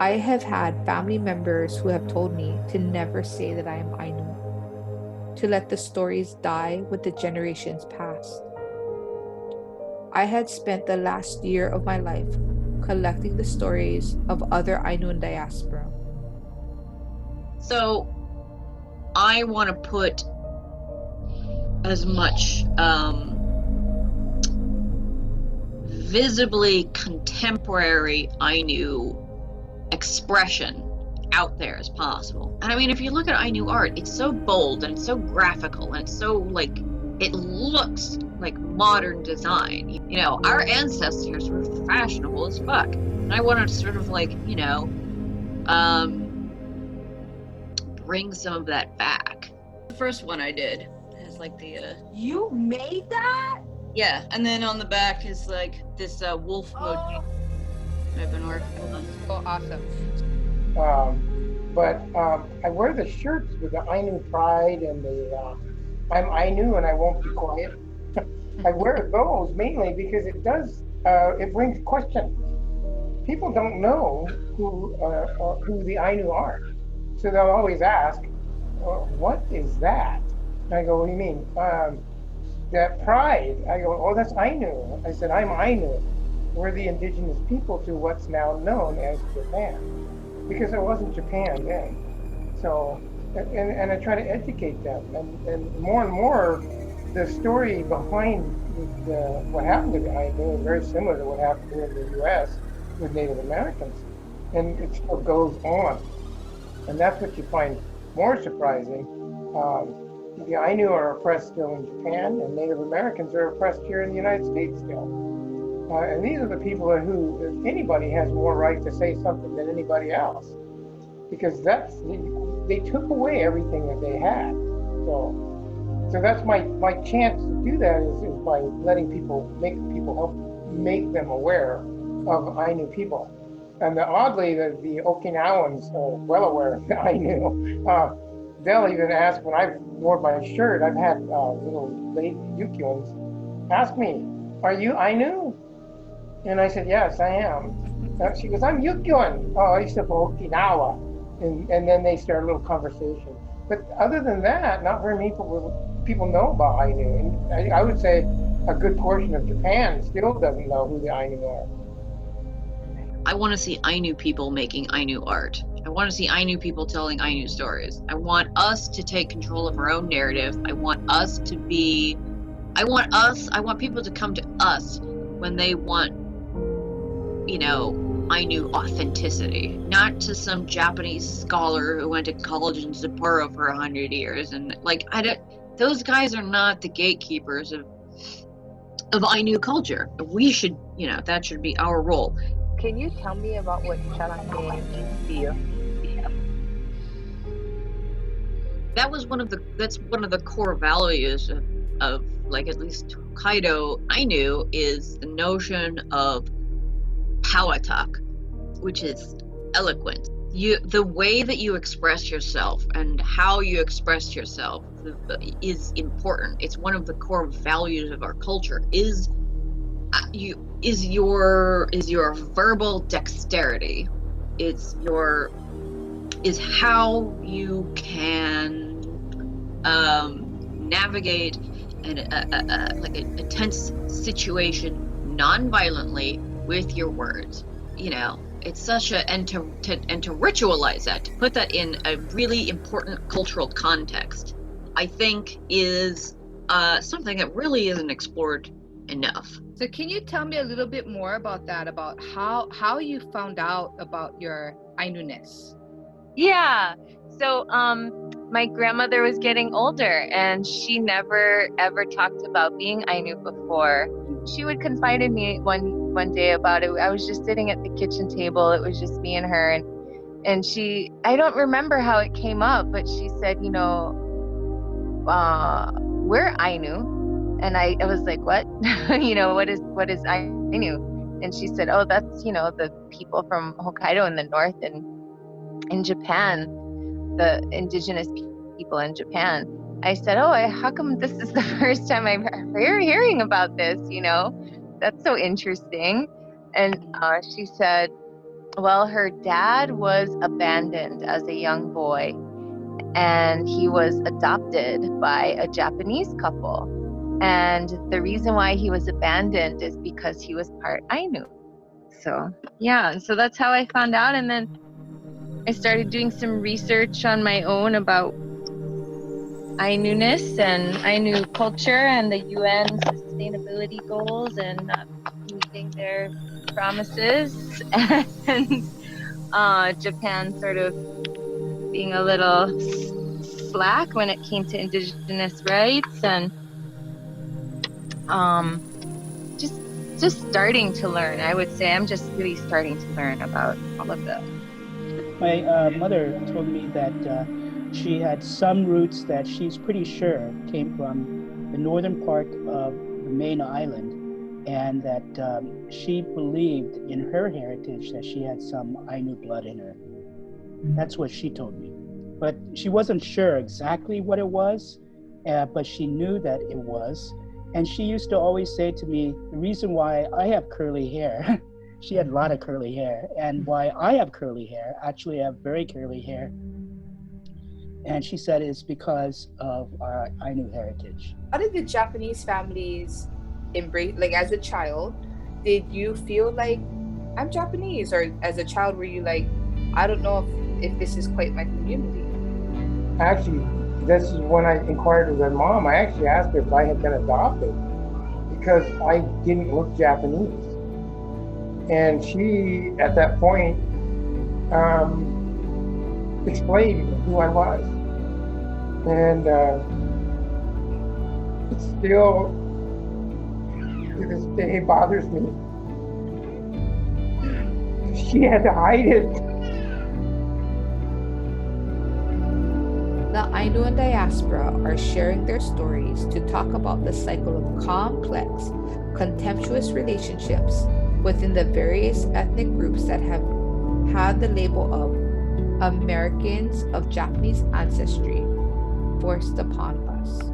I have had family members who have told me to never say that I am Ainu, to let the stories die with the generations past. I had spent the last year of my life collecting the stories of other Ainu in diaspora. So I want to put as much visibly contemporary Ainu expression out there as possible. And I mean, if you look at Ainu art, it's so bold and it's so graphical and it's so like, it looks like modern design. You know, our ancestors were fashionable as fuck. And I wanted to sort of like, you know, bring some of that back. The first one I did has like the You made that? yeah, and then on the back is like this wolf motif I've been working on. Oh, awesome. But I wear the shirts with the Ainu pride and the I'm Ainu and I won't be quiet. I wear those mainly because it does it brings questions. People don't know who the Ainu are, so they'll always ask, "What is that?" And I go, "What do you mean?" That pride. I go, "Oh, that's Ainu." I said, "I'm Ainu. We're the indigenous people to what's now known as Japan." Because it wasn't Japan then. So, and I try to educate them. And more, the story behind what happened to the Ainu is very similar to what happened here in the U.S. with Native Americans. And it still goes on. And that's what you find more surprising. The Ainu are oppressed still in Japan, and Native Americans are oppressed here in the United States still. And these are the people who, if anybody has more right to say something than anybody else, because they took away everything that they had. So that's my chance to do that is by letting people help make them aware of Ainu people. And oddly, the Okinawans are well aware of the Ainu. They'll even ask when I wore my shirt. I've had little lady Yukians ask me, "Are you Ainu?" And I said, "Yes, I am." She goes, "I'm Yukyuan." "Oh, I used to go Okinawa." And then they start a little conversation. But other than that, not very many people know about Ainu. And I would say a good portion of Japan still doesn't know who the Ainu are. I want to see Ainu people making Ainu art. I want to see Ainu people telling Ainu stories. I want us to take control of our own narrative. I want people to come to us when they want, you know, Ainu authenticity, not to some Japanese scholar who went to college in Sapporo for 100 years. And like, those guys are not the gatekeepers of Ainu culture. We should, you know, that should be our role. Can you tell me about what chalange means to you? That's one of the core values of like at least Hokkaido Ainu is the notion of pawatak, which is eloquence. The way that you express yourself and how you express yourself is important. It's one of the core values of our culture. Is your verbal dexterity. Is how you can navigate a tense situation non-violently with your words. You know, it's such and to ritualize that, to put that in a really important cultural context, I think is something that really isn't explored enough. So can you tell me a little bit more about that, about how you found out about your Ainu-ness? Yeah. So my grandmother was getting older and she never ever talked about being Ainu before. She would confide in me one day about it. I was just sitting at the kitchen table. It was just me and her, and she, I don't remember how it came up, but she said, you know, we're Ainu. And I was like, what? You know, what is Ainu? And she said, oh, that's, you know, the people from Hokkaido in the north and in Japan, the indigenous people in Japan. I said, oh, how come this is the first time I'm hearing about this? You know, that's so interesting. And she said, Well, her dad was abandoned as a young boy, and he was adopted by a Japanese couple. And the reason why he was abandoned is because he was part Ainu. So, yeah, so that's how I found out. And then I started doing some research on my own about Ainu-ness and Ainu culture and the UN sustainability goals and not meeting their promises, and Japan sort of being a little slack when it came to indigenous rights, and just starting to learn. I would say I'm just really starting to learn about all of this. My mother told me that she had some roots that she's pretty sure came from the northern part of the main island, and that she believed in her heritage that she had some Ainu blood in her. That's what she told me. But she wasn't sure exactly what it was, but she knew that it was. And she used to always say to me, the reason why I have curly hair, she had a lot of curly hair, and why I have curly hair, actually I have very curly hair. And she said it's because of our Ainu heritage. How did the Japanese families embrace, like as a child, did you feel like I'm Japanese? Or as a child, were you like, I don't know if this is quite my community? Actually, this is when I inquired with my mom. I actually asked her if I had been adopted because I didn't look Japanese. And she, at that point, explained who I was. And it still, to this day, bothers me. She had to hide it. The Ainu and Diaspora are sharing their stories to talk about the cycle of complex, contemptuous relationships within the various ethnic groups that have had the label of Americans of Japanese ancestry forced upon us.